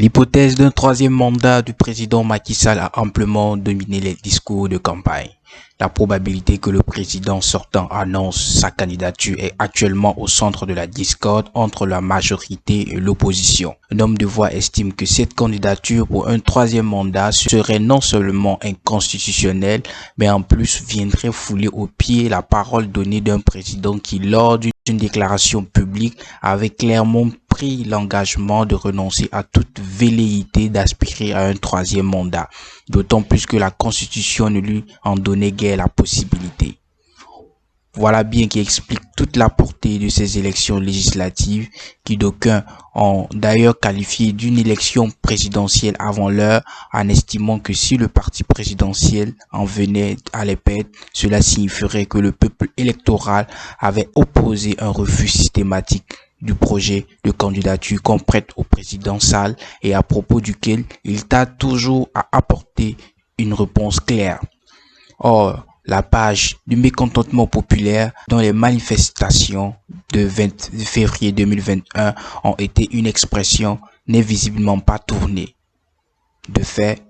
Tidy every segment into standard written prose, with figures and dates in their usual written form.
L'hypothèse d'un troisième mandat du président Macky Sall a amplement dominé les discours de campagne. La probabilité que le président sortant annonce sa candidature est actuellement au centre de la discorde entre la majorité et l'opposition. Un homme de voix estime que cette candidature pour un troisième mandat serait non seulement inconstitutionnelle, mais en plus viendrait fouler aux pieds la parole donnée d'un président qui, lors d'une déclaration publique, avait clairement pris l'engagement de renoncer à toute velléité d'aspirer à un troisième mandat, d'autant plus que la Constitution ne lui en donnait guère la possibilité. Voilà bien qui explique toute la portée de ces élections législatives qui d'aucuns ont d'ailleurs qualifié d'une élection présidentielle avant l'heure en estimant que si le parti présidentiel en venait à les perdre, cela signifierait que le peuple électoral avait opposé un refus systématique du projet de candidature qu'on prête au président Sall et à propos duquel il tarde toujours à apporter une réponse claire. Or, la page du mécontentement populaire dont les manifestations de 20 février 2021 ont été une expression n'est visiblement pas tournée. De fait,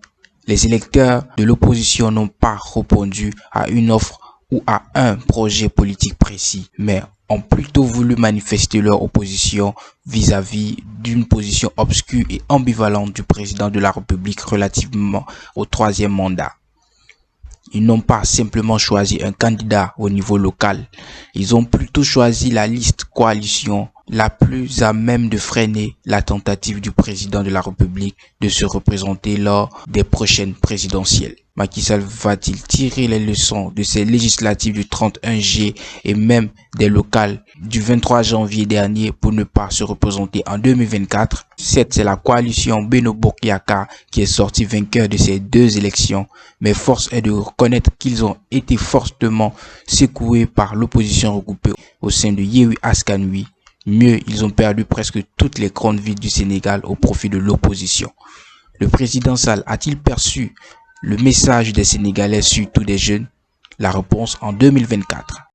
les électeurs de l'opposition n'ont pas répondu à une offre ou à un projet politique précis, mais ont plutôt voulu manifester leur opposition vis-à-vis d'une position obscure et ambivalente du président de la République relativement au troisième mandat. Ils n'ont pas simplement choisi un candidat au niveau local, ils ont plutôt choisi la liste coalition la plus à même de freiner la tentative du président de la République de se représenter lors des prochaines présidentielles. Macky Sall va-t-il tirer les leçons de ces législatives du 31G et même des locales du 23 janvier dernier pour ne pas se représenter en 2024? Certes, c'est la coalition Benno Bokk Yakaar qui est sortie vainqueur de ces deux élections, mais force est de reconnaître qu'ils ont été fortement secoués par l'opposition regroupée au sein de Yewwi Askan Wi. Mieux, ils ont perdu presque toutes les grandes villes du Sénégal au profit de l'opposition. Le président Sall a-t-il perçu le message des Sénégalais, surtout des jeunes? La réponse en 2024.